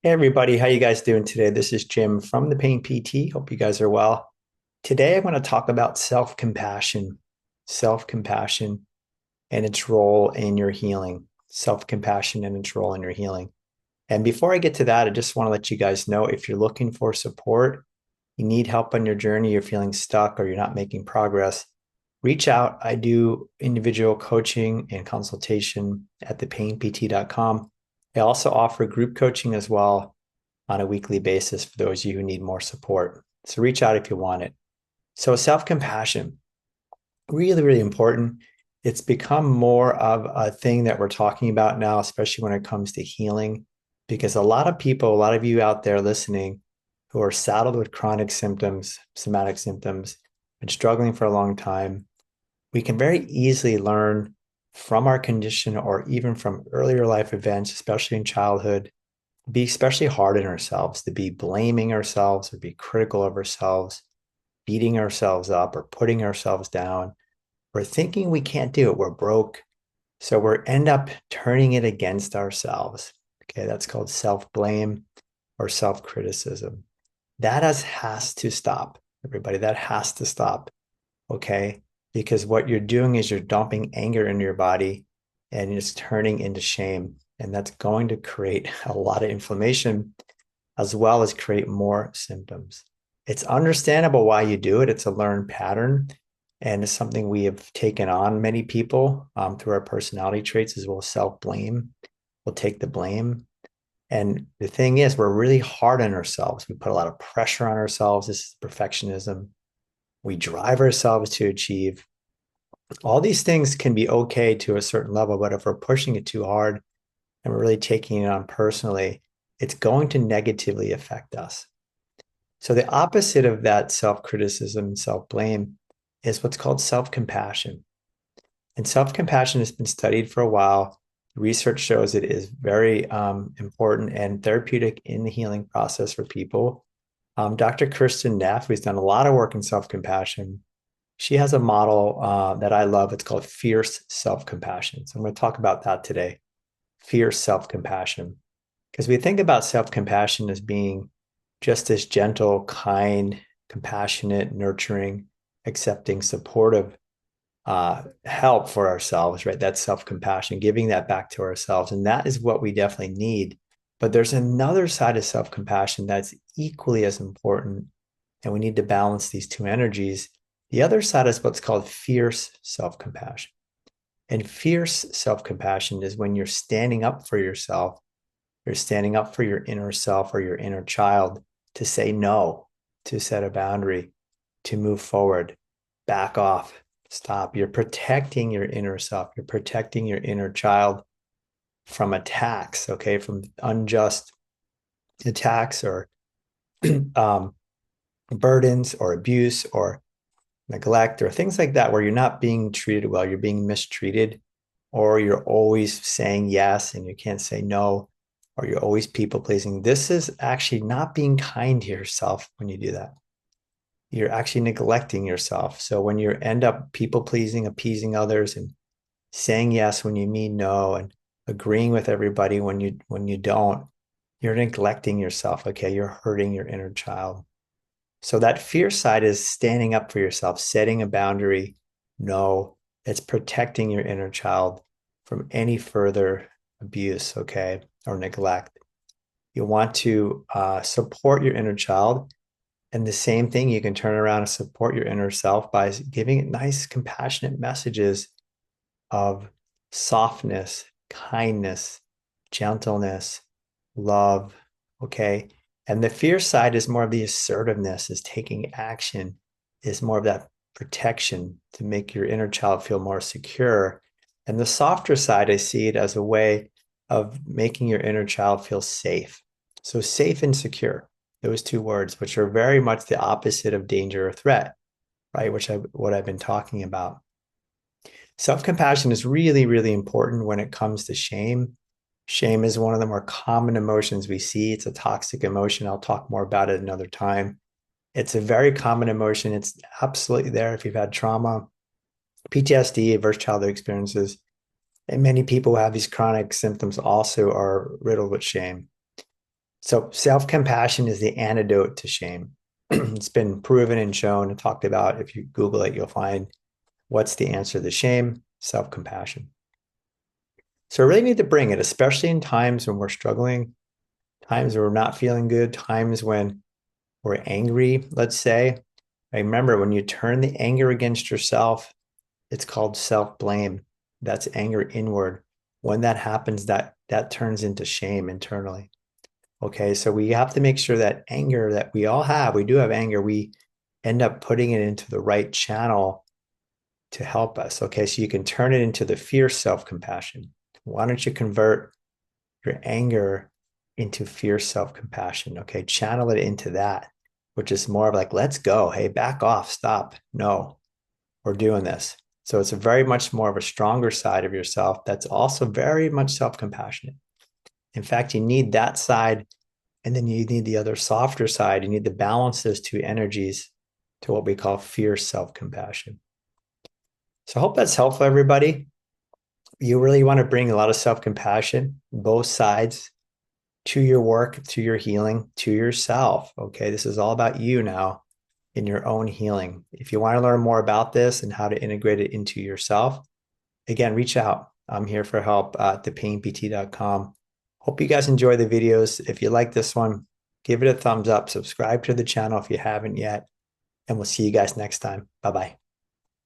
Hey everybody, how you guys doing today? This is Jim from the Pain PT. Hope you guys are well. Today I want to talk about self-compassion and its role in your healing. Self-compassion and its role in your healing. And before I get to that, I just want to let you guys know if you're looking for support, you need help on your journey, you're feeling stuck or you're not making progress, reach out. I do individual coaching and consultation at thepainpt.com. I also offer group coaching as well on a weekly basis for those of you who need more support. So reach out if you want it. So self-compassion, really, really important. It's become more of a thing that we're talking about now, especially when it comes to healing, because a lot of people, a lot of you out there listening who are saddled with chronic symptoms, somatic symptoms, been struggling for a long time, we can very easily learn from our condition or even from earlier life events, especially in childhood, be especially hard on ourselves, to be blaming ourselves or be critical of ourselves, beating ourselves up or putting ourselves down. We're thinking we can't do it. We're broke. So we end up turning it against ourselves. Okay, that's called self-blame or self-criticism. Has to stop, everybody. That has to stop. Okay. Because what you're doing is you're dumping anger into your body and it's turning into shame. And that's going to create a lot of inflammation as well as create more symptoms. It's understandable why you do it. It's a learned pattern. And it's something we have taken on many people through our personality traits as well as self blame. We'll take the blame. And the thing is, we're really hard on ourselves. We put a lot of pressure on ourselves. This is perfectionism. We drive ourselves to achieve. All these things can be okay to a certain level, but if we're pushing it too hard and we're really taking it on personally, it's going to negatively affect us. So the opposite of that self-criticism and self-blame is what's called self-compassion. And self-compassion has been studied for a while. Research shows it is very important and therapeutic in the healing process for people. Dr. Kirsten Neff, who's done a lot of work in self-compassion, she has a model that I love. It's called fierce self-compassion. So I'm going to talk about that today. Fierce self-compassion. Because we think about self-compassion as being just as gentle, kind, compassionate, nurturing, accepting, supportive help for ourselves, right? That's self-compassion, giving that back to ourselves. And that is what we definitely need. But there's another side of self-compassion that's equally as important. And we need to balance these two energies. The other side is what's called fierce self-compassion. And fierce self-compassion is when you're standing up for yourself, you're standing up for your inner self or your inner child to say no, to set a boundary, to move forward, back off, stop. You're protecting your inner self. You're protecting your inner child from attacks, okay, from unjust attacks or um, burdens or abuse or neglect or things like that, where you're not being treated well, you're being mistreated, or you're always saying yes and you can't say no, or you're always people pleasing. This is actually not being kind to yourself when you do that. You're actually neglecting yourself. So when you end up people pleasing, appeasing others, and saying yes when you mean no, and agreeing with everybody when you don't, you're neglecting yourself. Okay, you're hurting your inner child. So that fear side is standing up for yourself, setting a boundary. No, it's protecting your inner child from any further abuse, okay, or neglect. You want to support your inner child. And the same thing, you can turn around and support your inner self by giving it nice, compassionate messages of softness, kindness, gentleness, love. Okay. And the fear side is more of the assertiveness, is taking action, is more of that protection to make your inner child feel more secure. And the softer side, I see it as a way of making your inner child feel safe. So safe and secure, those two words, which are very much the opposite of danger or threat, right? What I've been talking about. Self-compassion is really, really important when it comes to shame. Shame is one of the more common emotions we see. It's a toxic emotion. I'll talk more about it another time. It's a very common emotion. It's absolutely there if you've had trauma, PTSD, adverse childhood experiences. And many people who have these chronic symptoms also are riddled with shame. So self-compassion is the antidote to shame. It's been proven and shown and talked about. If you Google it, you'll find what's the answer to shame? Self-compassion. So I really need to bring it, especially in times when we're struggling, times when we're not feeling good, times when we're angry, let's say. I remember when you turn the anger against yourself, it's called self-blame. That's anger inward. When that happens, that turns into shame internally. Okay, so we have to make sure that anger that we all have, we do have anger, we end up putting it into the right channel to help us. Okay, so you can turn it into the fierce self-compassion. Why don't you convert your anger into fierce self-compassion? Okay, channel it into that, which is more of like, let's go. Hey, back off, stop. No, we're doing this. So it's a very much more of a stronger side of yourself that's also very much self-compassionate. In fact, you need that side, and then you need the other softer side. You need to balance those two energies to what we call fierce self-compassion. So I hope that's helpful, everybody. You really want to bring a lot of self-compassion, both sides, to your work, to your healing, to yourself. Okay, this is all about you now in your own healing. If you want to learn more about this and how to integrate it into yourself, again, reach out. I'm here for help at thepainpt.com. Hope you guys enjoy the videos. If you like this one, give it a thumbs up, subscribe to the channel if you haven't yet, and we'll see you guys next time. Bye-bye.